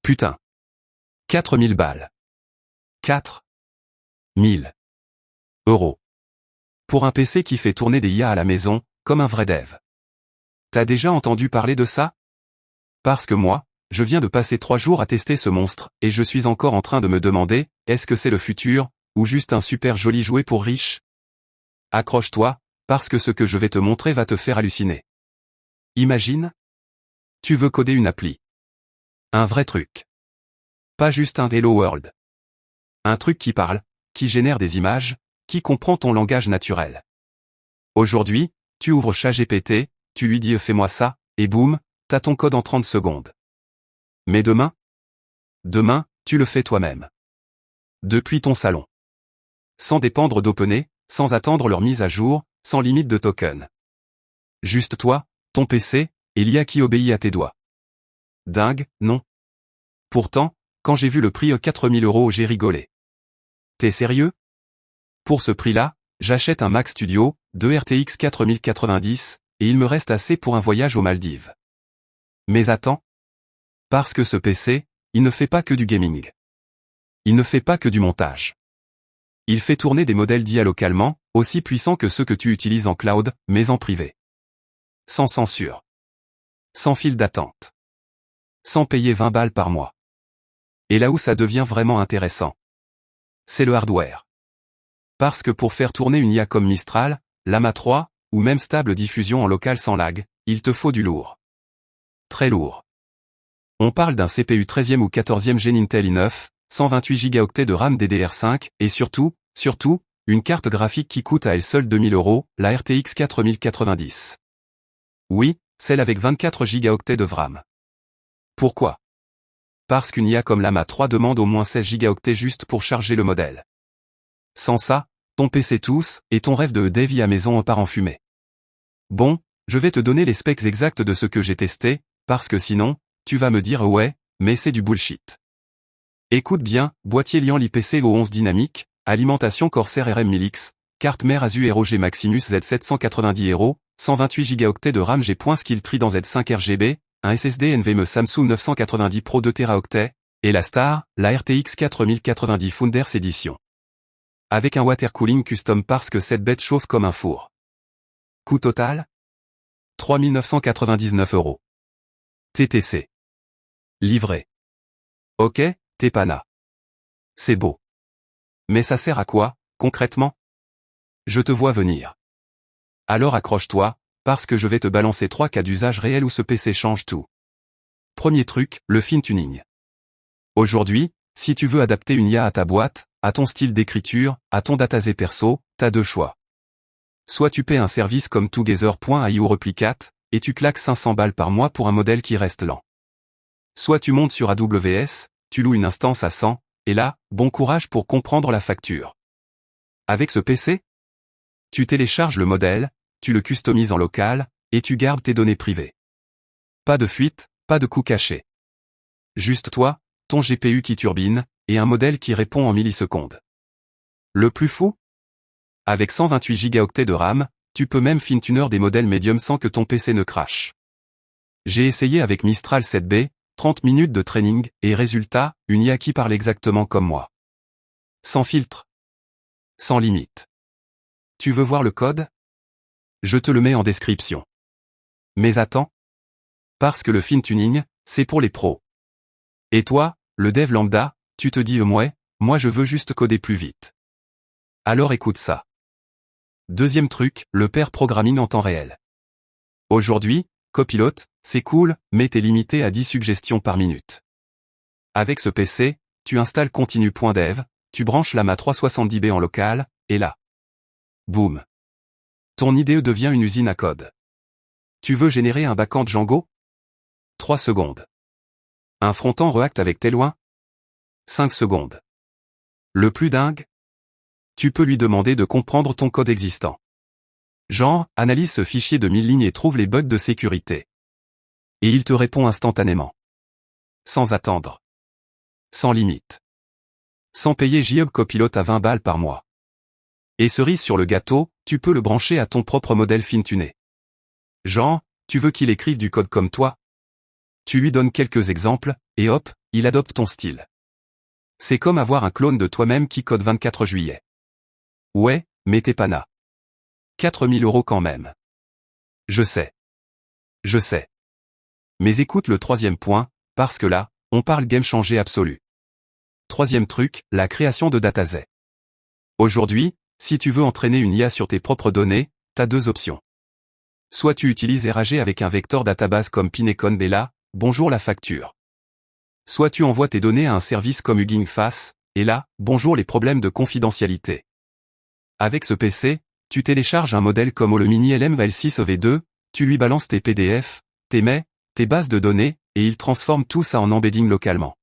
Putain. 4000 balles. 4 000 euros. Pour un PC qui fait tourner des IA à la maison, comme un vrai dev. T'as déjà entendu parler de ça? Parce que moi, je viens de passer 3 jours à tester ce monstre, et je suis encore en train de me demander, est-ce que c'est le futur, ou juste un super joli jouet pour riches? Accroche-toi, parce que ce que je vais te montrer va te faire halluciner. Imagine? Tu veux coder une appli. Un vrai truc. Pas juste un Hello World. Un truc qui parle, qui génère des images, qui comprend ton langage naturel. Aujourd'hui, tu ouvres ChatGPT, tu lui dis fais-moi ça, et boum, t'as ton code en 30 secondes. Mais demain? Demain, tu le fais toi-même. Depuis ton salon. Sans dépendre d'OpenAI, sans attendre leur mise à jour, sans limite de token. Juste toi, ton PC, et l'IA qui obéit à tes doigts. Dingue, non? Pourtant, quand j'ai vu le prix 4000 €, j'ai rigolé. T'es sérieux? Pour ce prix-là, j'achète un Mac Studio, 2 RTX 4090, et il me reste assez pour un voyage aux Maldives. Mais attends. Parce que ce PC, il ne fait pas que du gaming. Il ne fait pas que du montage. Il fait tourner des modèles d'IA localement, aussi puissants que ceux que tu utilises en cloud, mais en privé. Sans censure. Sans file d'attente. Sans payer 20 balles par mois. Et là où ça devient vraiment intéressant. C'est le hardware. Parce que pour faire tourner une IA comme Mistral, Llama 3, ou même stable diffusion en local sans lag, il te faut du lourd. Très lourd. On parle d'un CPU 13e ou 14e Gen Intel i9, 128 Go de RAM DDR5, et surtout, une carte graphique qui coûte à elle seule 2000 €, la RTX 4090. Oui, celle avec 24 Go de RAM. Pourquoi? Parce qu'une IA comme Llama 3 demande au moins 16 Go juste pour charger le modèle. Sans ça, ton PC tousse, et ton rêve de dev à maison part en fumée. Bon, je vais te donner les specs exacts de ce que j'ai testé, parce que sinon, tu vas me dire ouais, mais c'est du bullshit. Écoute bien, boîtier liant l'IPC O11 dynamique, alimentation Corsair RM 1000X, carte mère Asus ROG Maximus Z790 €, 128 Go de RAM G.Skill Tri dans Z5 RGB, un SSD NVMe Samsung 990 Pro 2 Teraoctets, et la star, la RTX 4090 Founders Edition. Avec un water cooling custom parce que cette bête chauffe comme un four. Coût total? 3 999 €. TTC. Livré. Ok, t'es pana. C'est beau. Mais ça sert à quoi, concrètement? Je te vois venir. Alors accroche-toi, parce que je vais te balancer 3 cas d'usage réels où ce PC change tout. Premier truc, le fine tuning. Aujourd'hui, si tu veux adapter une IA à ta boîte, à ton style d'écriture, à ton datasé perso, t'as 2 choix. Soit tu paies un service comme Together.ai ou Replicate, et tu claques 500 balles par mois pour un modèle qui reste lent. Soit tu montes sur AWS, tu loues une instance à 100, et là, bon courage pour comprendre la facture. Avec ce PC, tu télécharges le modèle, tu le customises en local, et tu gardes tes données privées. Pas de fuite, pas de coûts cachés. Juste toi, ton GPU qui turbine, et un modèle qui répond en millisecondes. Le plus fou? Avec 128 Go de RAM, tu peux même fine-tuner des modèles médiums sans que ton PC ne crache. J'ai essayé avec Mistral 7B, 30 minutes de training, et résultat, une IA qui parle exactement comme moi. Sans filtre. Sans limite. Tu veux voir le code? Je te le mets en description. Mais attends. Parce que le fine-tuning, c'est pour les pros. Et toi, le dev lambda, tu te dis moi je veux juste coder plus vite. Alors écoute ça. Deuxième truc, le pair programming en temps réel. Aujourd'hui, Copilot, c'est cool, mais t'es limité à 10 suggestions par minute. Avec ce PC, tu installes continue.dev, tu branches Llama 370B en local, et là. Boum. Ton IDE devient une usine à code. Tu veux générer un backend Django? 3 secondes. Un front-end React avec Tailwind? 5 secondes. Le plus dingue? Tu peux lui demander de comprendre ton code existant. Genre, analyse ce fichier de 1000 lignes et trouve les bugs de sécurité. Et il te répond instantanément. Sans attendre. Sans limite. Sans payer GitHub Copilot à 20 balles par mois. Et cerise sur le gâteau, tu peux le brancher à ton propre modèle fine-tuné. Genre, tu veux qu'il écrive du code comme toi? Tu lui donnes quelques exemples, et hop, il adopte ton style. C'est comme avoir un clone de toi-même qui code 24 juillet. Ouais, mais t'es pana. 4000 € quand même. Je sais. Je sais. Mais écoute le troisième point, parce que là, on parle game changer absolu. Troisième truc, la création de datasets. Aujourd'hui, si tu veux entraîner une IA sur tes propres données, t'as deux options. Soit tu utilises RAG avec un vecteur database comme Pinecone Bella, bonjour la facture. Soit tu envoies tes données à un service comme Hugging Face, et là, bonjour les problèmes de confidentialité. Avec ce PC, tu télécharges un modèle comme Holomini LM-L6 V2, tu lui balances tes PDF, tes mails, tes bases de données, et il transforme tout ça en embedding localement.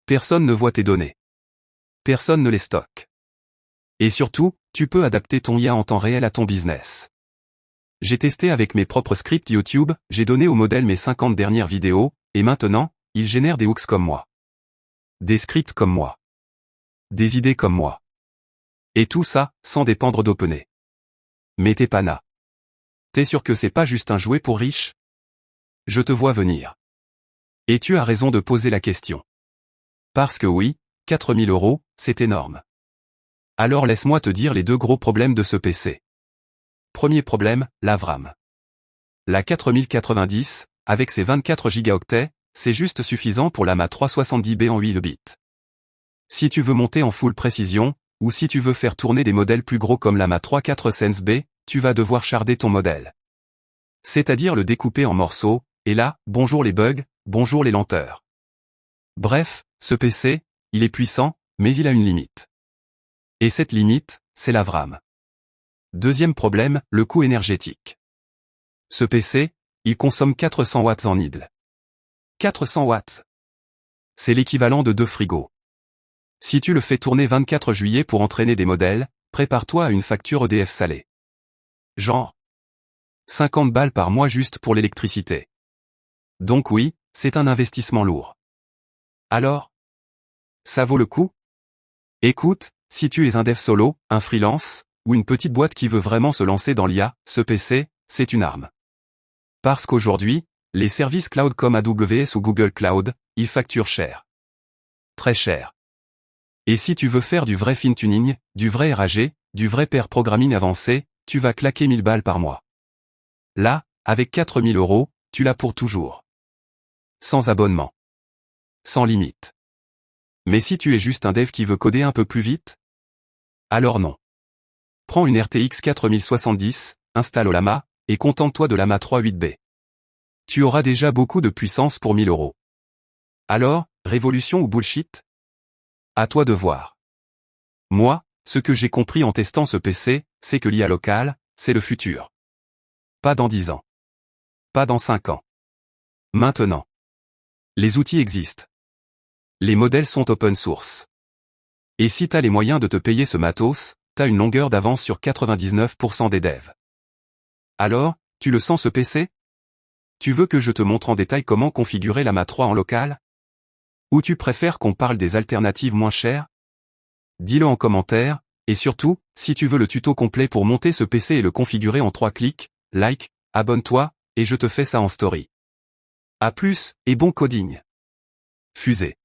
Personne ne voit tes données. Personne ne les stocke. Et surtout, tu peux adapter ton IA en temps réel à ton business. J'ai testé avec mes propres scripts YouTube, j'ai donné au modèle mes 50 dernières vidéos, et maintenant, il génère des hooks comme moi. Des scripts comme moi. Des idées comme moi. Et tout ça, sans dépendre d'OpenAI. Mais t'es pana. T'es sûr que c'est pas juste un jouet pour riches? Je te vois venir. Et tu as raison de poser la question. Parce que oui, 4000 €, c'est énorme. Alors laisse-moi te dire les deux gros problèmes de ce PC. Premier problème, la VRAM. La 4090, avec ses 24 Go, c'est juste suffisant pour la MA 370B en 8 bits. Si tu veux monter en full précision, ou si tu veux faire tourner des modèles plus gros comme la MA 3400B, tu vas devoir charder ton modèle. C'est-à-dire le découper en morceaux, et là, bonjour les bugs, bonjour les lenteurs. Bref, ce PC, il est puissant, mais il a une limite. Et cette limite, c'est la VRAM. Deuxième problème, le coût énergétique. Ce PC, il consomme 400 watts en idle. 400 watts. C'est l'équivalent de 2 frigos. Si tu le fais tourner 24 juillet pour entraîner des modèles, prépare-toi à une facture EDF salée. Genre 50 balles par mois juste pour l'électricité. Donc oui, c'est un investissement lourd. Alors, ça vaut le coup? Écoute, si tu es un dev solo, un freelance, ou une petite boîte qui veut vraiment se lancer dans l'IA, ce PC, c'est une arme. Parce qu'aujourd'hui, les services cloud comme AWS ou Google Cloud, ils facturent cher. Très cher. Et si tu veux faire du vrai fine-tuning, du vrai RAG, du vrai pair programming avancé, tu vas claquer 1000 balles par mois. Là, avec 4000 €, tu l'as pour toujours. Sans abonnement. Sans limite. Mais si tu es juste un dev qui veut coder un peu plus vite? Alors non. Prends une RTX 4070, installe Ollama, et contente-toi de la MA 38B. Tu auras déjà beaucoup de puissance pour 1000 €. Alors, révolution ou bullshit? À toi de voir. Moi, ce que j'ai compris en testant ce PC, c'est que l'IA locale, c'est le futur. Pas dans 10 ans. Pas dans 5 ans. Maintenant. Les outils existent. Les modèles sont open source. Et si t'as les moyens de te payer ce matos, t'as une longueur d'avance sur 99% des devs. Alors, tu le sens ce PC? Tu veux que je te montre en détail comment configurer la MA 3 en local? Ou tu préfères qu'on parle des alternatives moins chères? Dis-le en commentaire, et surtout, si tu veux le tuto complet pour monter ce PC et le configurer en 3 clics, like, abonne-toi, et je te fais ça en story. À plus, et bon coding. Fusée.